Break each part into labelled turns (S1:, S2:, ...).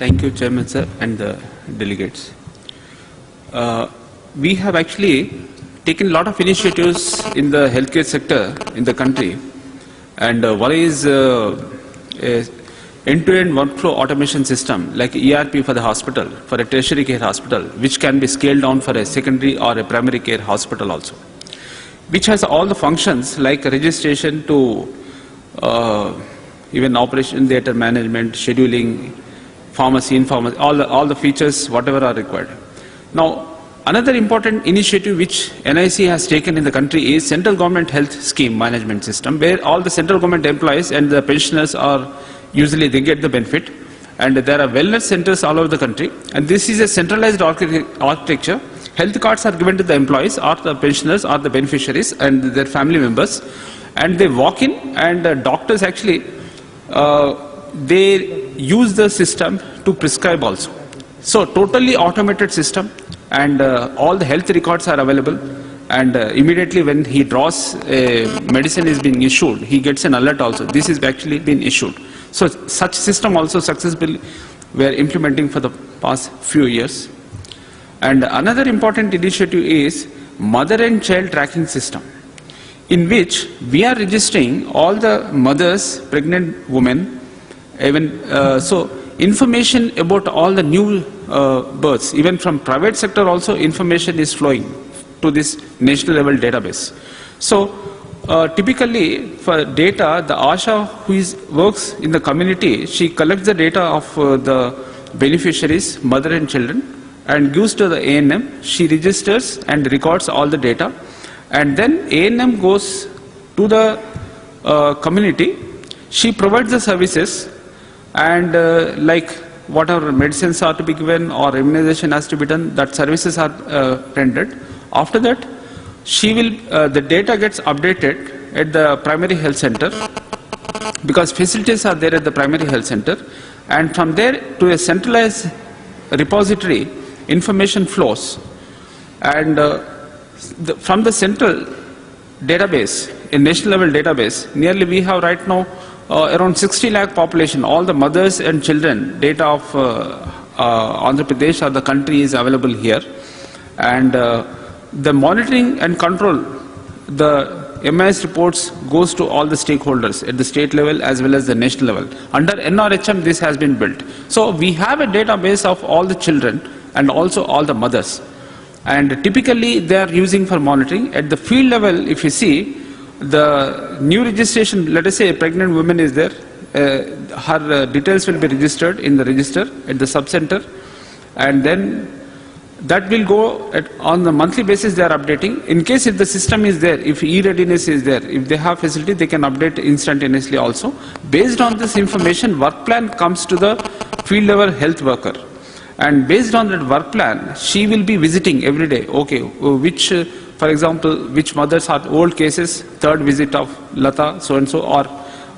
S1: Thank you, Chairman sir, and the delegates. We have actually taken a lot of initiatives in the healthcare sector in the country, and one is end-to-end workflow automation system like ERP for the hospital, for a tertiary care hospital, which can be scaled down for a secondary or a primary care hospital also, which has all the functions like registration to even operation theatre management, scheduling, pharmacy, in-pharmacy, all the features, whatever are required. Now, another important initiative which NIC has taken in the country is Central Government Health Scheme Management System, where all the central government employees and the pensioners are usually they get the benefit, and there are wellness centers all over the country, and this is a centralized architecture. Health cards are given to the employees or the pensioners or the beneficiaries and their family members, and they walk in, and doctors actually they use the system to prescribe also. So totally automated system, and all the health records are available, and immediately when he draws a medicine is being issued, he gets an alert also. This is actually been issued. So such system also successfully we are implementing for the past few years. And another important initiative is mother and child tracking system, in which we are registering all the mothers, pregnant women, even so information about all the new births, even from private sector also information is flowing to this national level database. So typically for data, the ASHA who works in the community, she collects the data of the beneficiaries, mother and children, and gives to the ANM. She registers and records all the data, and then ANM goes to the community. She provides the services, and like whatever medicines are to be given or immunization has to be done, that services are rendered. After that, she will the data gets updated at the primary health center, because facilities are there at the primary health center, and from there to a centralized repository information flows, and from the central database, a national level database, nearly we have right now around 60 lakh population, all the mothers and children data of Andhra Pradesh or the country is available here, and the monitoring and control, the MIS reports goes to all the stakeholders at the state level as well as the national level. Under NRHM this has been built. So we have a database of all the children and also all the mothers, and typically they are using for monitoring. At the field level, if you see the new registration, let us say a pregnant woman is there, her details will be registered in the register at the sub-center, and then that will go on the monthly basis they are updating. In case if the system is there, if e-readiness is there, if they have facility, they can update instantaneously also. Based on this information, work plan comes to the field level health worker, and based on that work plan, she will be visiting every day. Okay, which for example, which mothers are old cases, third visit of Lata so-and-so, or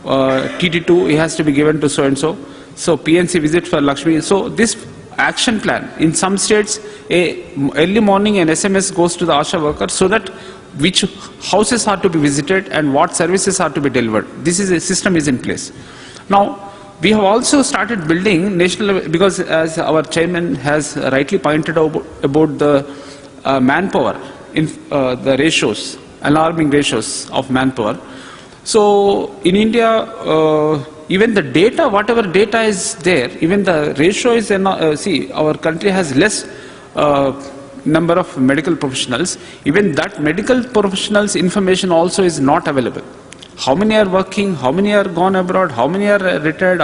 S1: TT2 he has to be given to so-and-so, so PNC visit for Lakshmi. So this action plan, in some states, early morning an SMS goes to the ASHA worker so that which houses are to be visited and what services are to be delivered. This is a system is in place. Now, we have also started building national, because as our chairman has rightly pointed out about the manpower, in the ratios, alarming ratios of manpower. So in India, even the data, whatever data is there, even the ratio is, see, our country has less number of medical professionals. Even that medical professionals information also is not available. How many are working, how many are gone abroad, how many are retired,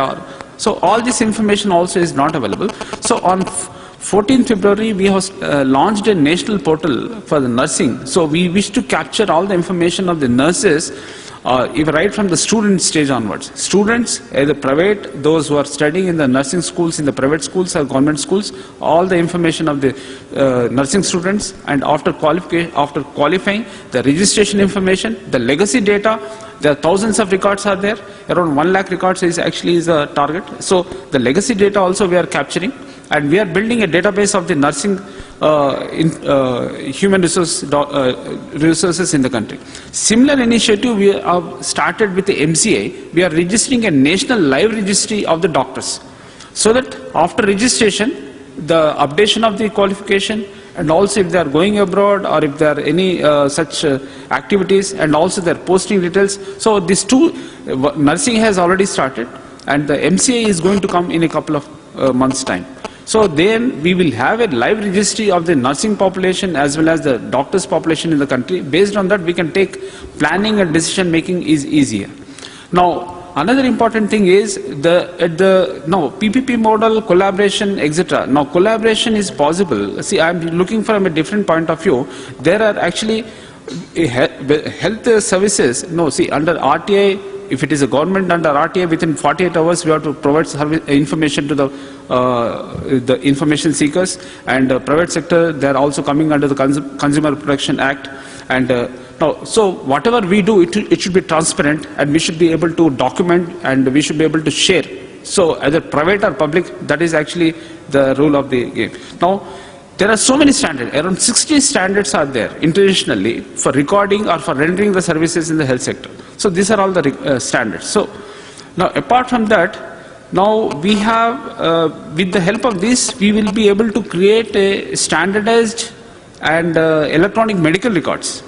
S1: so all this information also is not available. So on 14th February, we have launched a national portal for the nursing. So we wish to capture all the information of the nurses, even right from the student stage onwards. Students, either private, those who are studying in the nursing schools, in the private schools or government schools, all the information of the nursing students, and after qualifying, the registration information, the legacy data. There are thousands of records are there. Around 1 lakh records is actually the target. So the legacy data also we are capturing, and we are building a database of the nursing human resources in the country. Similar initiative we have started with the MCA. We are registering a national live registry of the doctors. so that after registration, the updation of the qualification, and also if they are going abroad or if there are any such activities, and also their posting details. So these two, nursing has already started, and the MCA is going to come in a couple of months' time. So then we will have a live registry of the nursing population as well as the doctors population in the country. Based on that, we can take planning and decision making is easier. Now, another important thing is PPP model, collaboration, etc. Now, collaboration is possible. See, I am looking from a different point of view. There are actually health services. No, see, under RTI, if it is a government under RTI, within 48 hours we have to provide information to the information seekers, and private sector, they are also coming under the Consumer Protection Act. And now, so whatever we do, it should be transparent, and we should be able to document, and we should be able to share. So either private or public, that is actually the rule of the game. Now, there are so many standards, around 60 standards are there internationally for recording or for rendering the services in the health sector. So these are all the standards. So now, apart from that, now we have, with the help of this, we will be able to create a standardized and electronic medical records.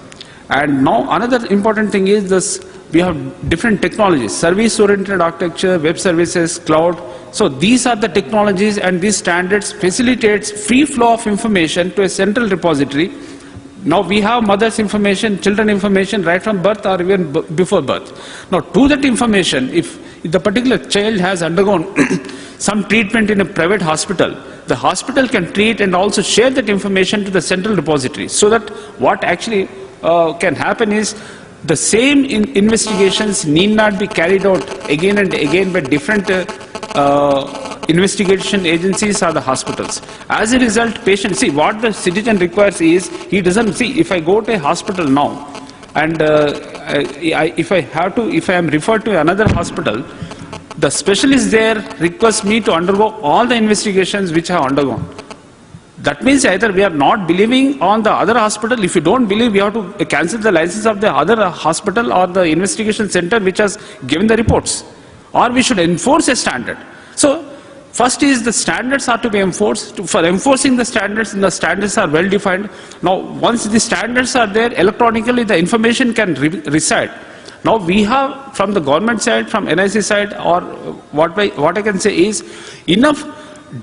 S1: And now another important thing is this, we have different technologies, service-oriented architecture, web services, cloud. So these are the technologies, and these standards facilitates free flow of information to a central repository. Now we have mother's information, children information right from birth or even before birth. Now to that information, if the particular child has undergone some treatment in a private hospital, the hospital can treat and also share that information to the central repository, so that what actually can happen is the same investigations need not be carried out again and again by different investigation agencies or the hospitals. As a result, patient, see, what the citizen requires is, he doesn't see, if I go to a hospital now, and if I am referred to another hospital, the specialist there requests me to undergo all the investigations which I have undergone. That means either we are not believing on the other hospital. If you don't believe, we have to cancel the license of the other hospital or the investigation center which has given the reports. Or we should enforce a standard. So first is the standards are to be enforced. For enforcing the standards are well defined. Now once the standards are there, electronically the information can reside. Now we have, from the government side, from NIC side, or what I can say is, enough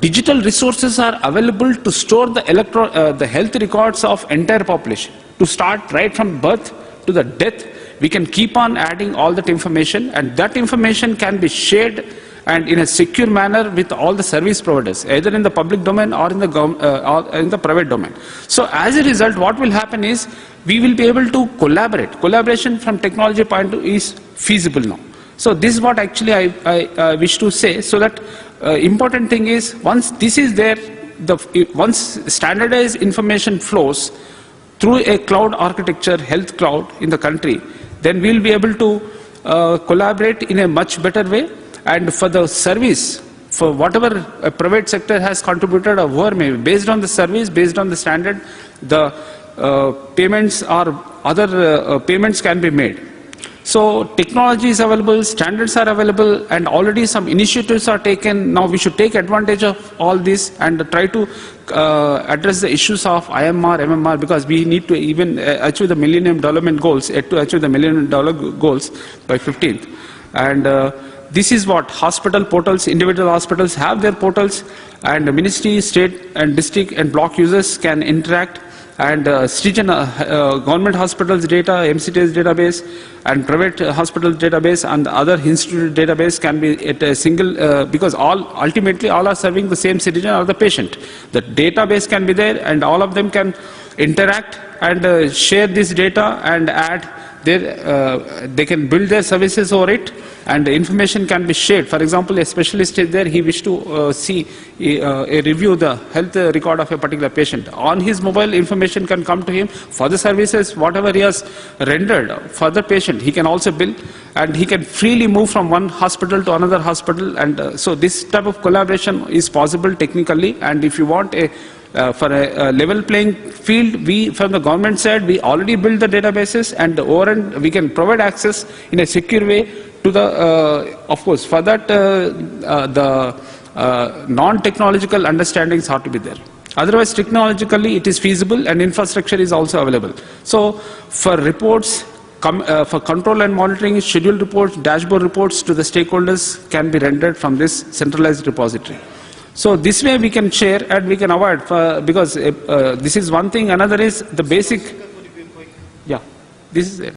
S1: digital resources are available to store the health records of entire population. To start right from birth to the death, we can keep on adding all that information, and that information can be shared and in a secure manner with all the service providers, either in the public domain or in the private domain. So as a result, what will happen is, we will be able to collaborate. Collaboration from technology point of view is feasible now. So this is what actually I wish to say, so that important thing is, once this is there, once standardized information flows through a cloud architecture, health cloud in the country, then we will be able to collaborate in a much better way. And for the service, for whatever a private sector has contributed or whoever may be, based on the service, based on the standard, the payments or other payments can be made. So technology is available, standards are available, and already some initiatives are taken. Now we should take advantage of all this and try to address the issues of IMR, MMR, because we need to even achieve the Millennium Development Goals, to achieve the Millennium Development Goals by 15th. And this is what hospital portals, individual hospitals have their portals, and the ministry, state and district and block users can interact, and state and government hospitals data, MCTS database, and private hospital database and other institute database can be at a single, because ultimately all are serving the same citizen or the patient. The database can be there, and all of them can interact and share this data and add their, they can build their services over it, and the information can be shared. For example, a specialist is there, he wishes to see a review the health record of a particular patient. On his mobile, information can come to him for the services, whatever he has rendered for the patient, he can also bill, and he can freely move from one hospital to another hospital. And so this type of collaboration is possible technically. And if you want for a level playing field, we from the government side, we already build the databases, and over and we can provide access in a secure way to the, of course, for that the non-technological understandings have to be there. Otherwise, technologically, it is feasible and infrastructure is also available. So, for reports, for control and monitoring, scheduled reports, dashboard reports to the stakeholders can be rendered from this centralized repository. So this way we can share and we can avoid, because this is one thing. Another is the basic, yeah, this is it.